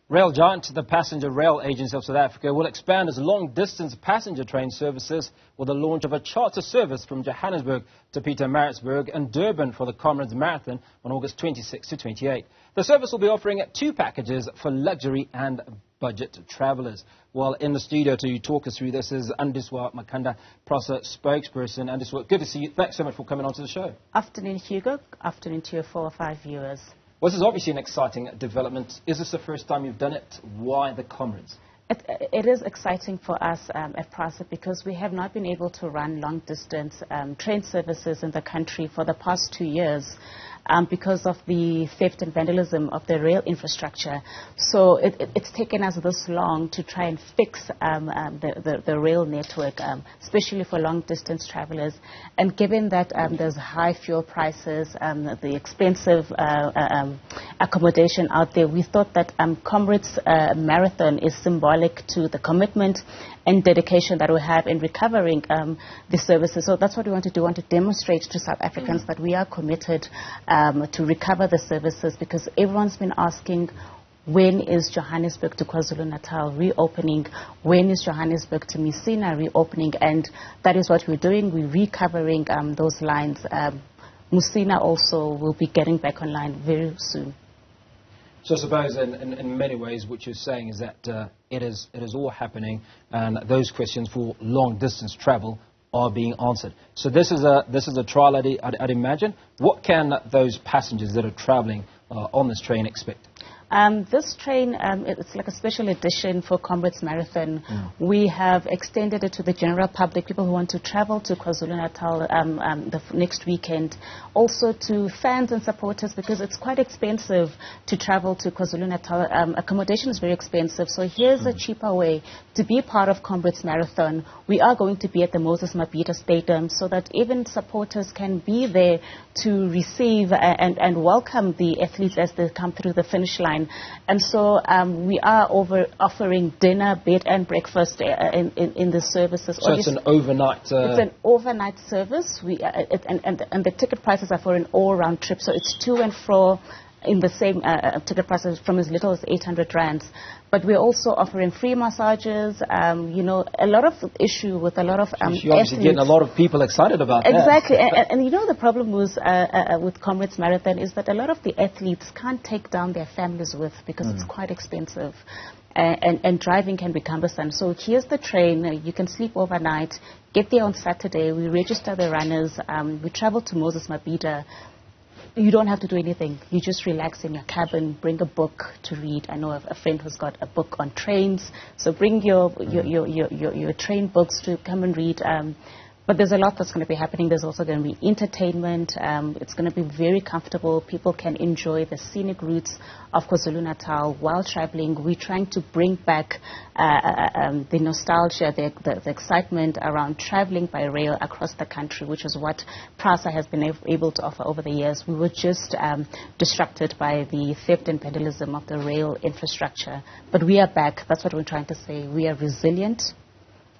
Rail giant, the Passenger Rail Agency of South Africa, will expand its long-distance passenger train services with the launch of a charter service from Johannesburg to Pietermaritzburg and Durban for the Comrades Marathon on August 26 to 28. The service will be offering two packages for luxury and budget travellers. Well, in the studio to talk us through this is Andiswa Makhanda, Prasa spokesperson. Andiswa, good to see you. Thanks so much for coming onto the show. Afternoon, Hugo. Afternoon to your 4 or 5 viewers. Well, this is obviously an exciting development. Is this the first time you've done it? Why the Comrades? It is exciting for us at Prasa because we have not been able to run long-distance train services in the country for the past 2 years because of the theft and vandalism of the rail infrastructure. So it's taken us this long to try and fix the rail network, especially for long-distance travelers. And given that there's high fuel prices, the expensive accommodation out there, we thought that Comrades Marathon is symbolic to the commitment and dedication that we have in recovering the services. So that's what we want to do. We want to demonstrate to South Africans that we are committed to recover the services, because everyone's been asking, when is Johannesburg to KwaZulu-Natal reopening? When is Johannesburg to Messina reopening? And that is what we're doing. We're recovering those lines. Messina also will be getting back online very soon. So I suppose in many ways what you're saying is that it is all happening, and those questions for long-distance travel are being answered. So this is a trial, I'd imagine. What can those passengers that are travelling on this train expect? This train, it's like a special edition for Comrades Marathon. We have extended it to the general public, people who want to travel to KwaZulu-Natal the next weekend. Also to fans and supporters, because it's quite expensive to travel to KwaZulu-Natal. Accommodation is very expensive, so here's a cheaper way to be part of Comrades Marathon. We are going to be at the Mabhida Stadium so that even supporters can be there to receive and welcome the athletes as they come through the finish line. And so we are offering dinner, bed and breakfast in the services. So it's an overnight... It's an overnight service, and the ticket prices are for an all-round trip. So it's to and fro in the same ticket prices from as little as 800 rands. But we're also offering free massages. You know, a lot of issue with a lot of you're obviously getting a lot of people excited about that. Exactly. and you know, the problem with Comrades Marathon is that a lot of the athletes can't take down their families with, because it's quite expensive. And driving can be cumbersome. So here's the train. You can sleep overnight, get there on Saturday. We register the runners. We travel to Mabhida. You don't have to do anything. You just relax in your cabin, bring a book to read. I know a friend who's got a book on trains, so bring your train books to come and read. But there's a lot that's going to be happening. There's also going to be entertainment. It's going to be very comfortable. People can enjoy the scenic routes of KwaZulu-Natal while traveling. We're trying to bring back the nostalgia, the excitement around traveling by rail across the country, which is what Prasa has been able to offer over the years. We were just disrupted by the theft and vandalism of the rail infrastructure. But we are back. That's what we're trying to say. We are resilient.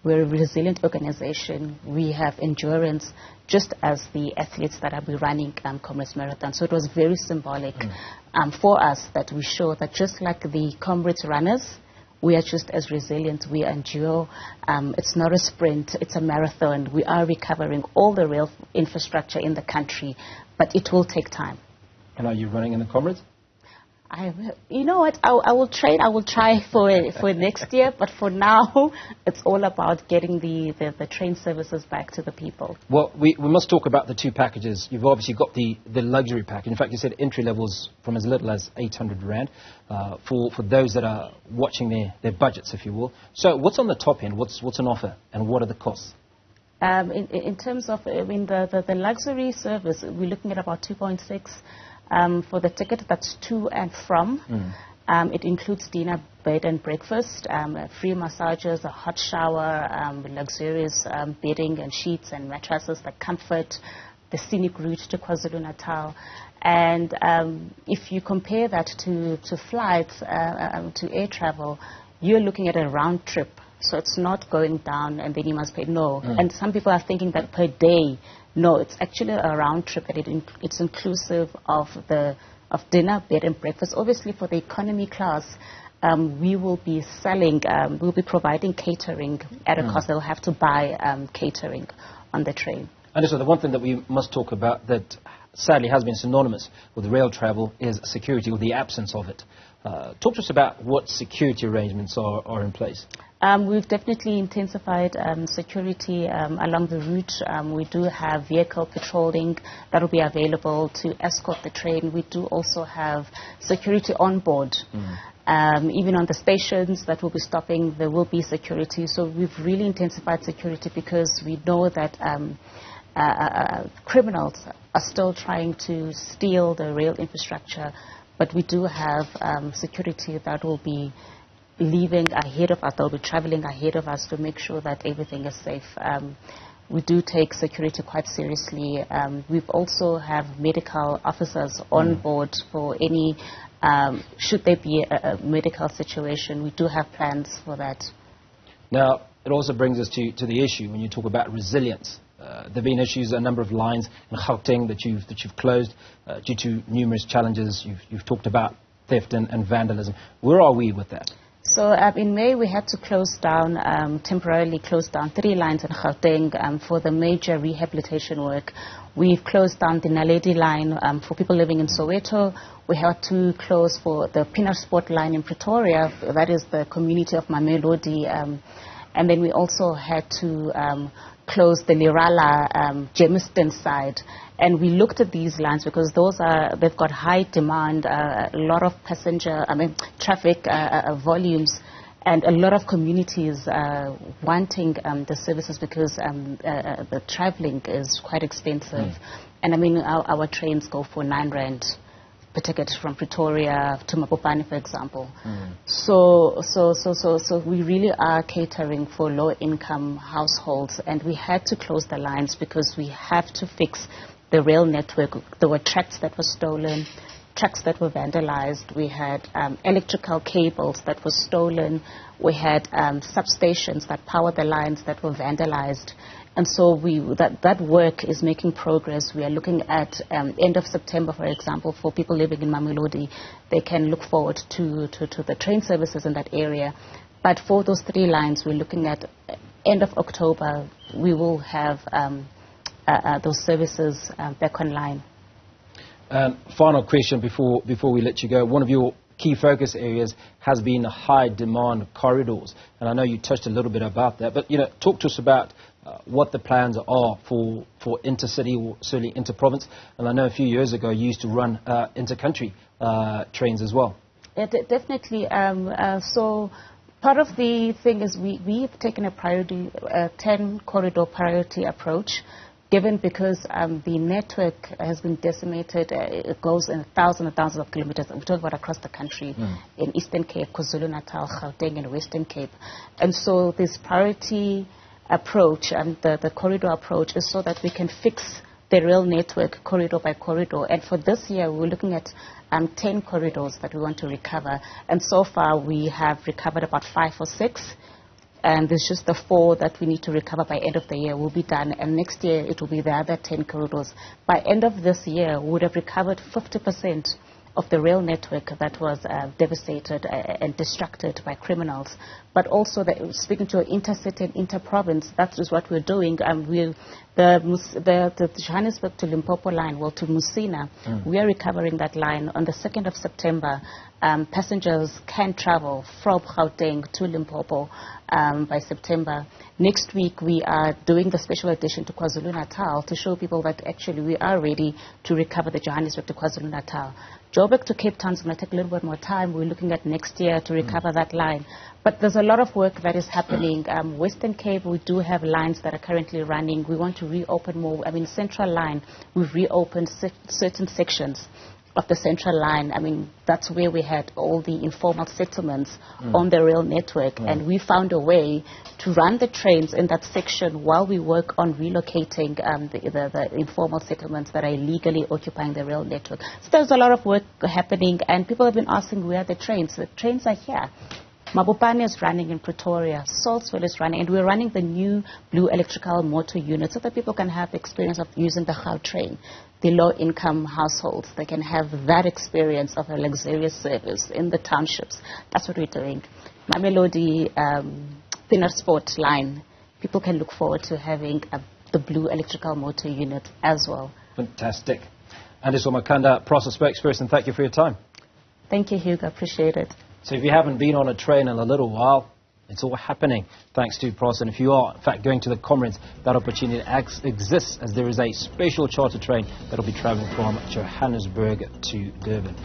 We're a resilient organization. We have endurance, just as the athletes that have been running Comrades Marathon. So it was very symbolic for us that we show that just like the Comrades runners, we are just as resilient. We endure. It's not a sprint, it's a marathon. We are recovering all the rail infrastructure in the country, but it will take time. And are you running in the Comrades? You know what? I will train. I will try for next year. But for now, it's all about getting the train services back to the people. Well, we must talk about the two packages. You've obviously got the luxury package. In fact, you said entry levels from as little as 800 rand for those that are watching their budgets, if you will. So, what's on the top end? What's an offer, and what are the costs? In terms of the luxury service, we're looking at about 2.6. For the ticket, that's to and from. It includes dinner, bed and breakfast, free massages, a hot shower, luxurious bedding and sheets and mattresses, the comfort, the scenic route to KwaZulu-Natal. And if you compare that to flights, to air travel, you're looking at a round trip. So it's not going down and then you must pay. No. And some people are thinking that per day. No, it's actually a round trip, and it's inclusive of dinner, bed and breakfast. Obviously, for the economy class, we will be selling, we'll be providing catering at a cost. They'll have to buy catering on the train. And so the one thing that we must talk about that sadly has been synonymous with rail travel is security, or the absence of it. Talk to us about what security arrangements are in place. We've definitely intensified security along the route. We do have vehicle patrolling that will be available to escort the train. We do also have security on board. Even on the stations that will be stopping, there will be security. So we've really intensified security because we know that criminals are still trying to steal the rail infrastructure, but we do have security that will be leaving ahead of us, they'll be traveling ahead of us to make sure that everything is safe. We do take security quite seriously. We've also have medical officers on board for any, should there be a medical situation, we do have plans for that. Now, it also brings us to the issue when you talk about resilience. There have been issues, a number of lines in Gauteng that you've closed due to numerous challenges. You've talked about theft and vandalism. Where are we with that? So in May we had to close down, temporarily close down 3 lines in Gauteng for the major rehabilitation work. We've closed down the Naledi line for people living in Soweto. We had to close for the Pietermaritzburg line in Pretoria, that is the community of Mamelodi. And then we also had to close the Lirala Germiston side. And we looked at these lines because they've got high demand, a lot of traffic volumes, and a lot of communities wanting the services because the traveling is quite expensive. And our trains go for 9 rand per ticket from Pretoria to Mabhida, for example. So we really are catering for low-income households, and we had to close the lines because we have to fix the rail network. There were tracks that were stolen, tracks that were vandalized. We had electrical cables that were stolen. We had substations that power the lines that were vandalized. And so that work is making progress. We are looking at end of September, for example, for people living in Mamelodi. They can look forward to the train services in that area. But for those 3 lines, we're looking at end of October, we will have those services back online. Final question before we let you go. One of your key focus areas has been high demand corridors, and I know you touched a little bit about that, but talk to us about what the plans are for intercity or certainly inter-province. And I know a few years ago you used to run inter-country trains as well. Yeah, definitely. So part of the thing is we've taken a priority, 10 corridor priority approach, given because the network has been decimated. It goes in thousands and thousands of kilometers. We're talking about across the country, in Eastern Cape, KwaZulu-Natal, Gauteng, and Western Cape. And so this priority approach and the corridor approach is so that we can fix the rail network corridor by corridor. And for this year, we're looking at 10 corridors that we want to recover. And so far, we have recovered about 5 or 6. And there's just the 4 that we need to recover by end of the year will be done. And next year, it will be the other 10 corridors. By end of this year, we would have recovered 50% of the rail network that was devastated and distracted by criminals. But also, speaking to intercity and inter-province, that is what we're doing. The Johannesburg to Limpopo line, to Musina, we are recovering that line. On the 2nd of September, passengers can travel from Gauteng to Limpopo by September. Next week, we are doing the special edition to KwaZulu-Natal to show people that actually we are ready to recover the Johannesburg to KwaZulu-Natal. Joburg to Cape Town is going to take a little bit more time. We're looking at next year to recover that line. But there's a lot of work that is happening. Western Cape, we do have lines that are currently running. We want to reopen more. Central line, we've reopened certain sections of the central line. That's where we had all the informal settlements on the rail network. And we found a way to run the trains in that section while we work on relocating the informal settlements that are illegally occupying the rail network. So there's a lot of work happening, and people have been asking where are the trains. The trains are here. Mabhida is running in Pretoria, Saltsville is running, and we're running the new blue electrical motor unit so that people can have the experience of using the Gautrain. The low-income households, they can have that experience of a luxurious service in the townships. That's what we're doing. Mamelodi thinner sport line, people can look forward to having the blue electrical motor unit as well. Fantastic. Andiswa Makhanda, Prasa spokesperson, thank you for your time. Thank you, Hugo. Appreciate it. So if you haven't been on a train in a little while, it's all happening thanks to Prasa. And if you are, in fact, going to the Comrades, that opportunity exists as there is a special charter train that will be travelling from Johannesburg to Durban.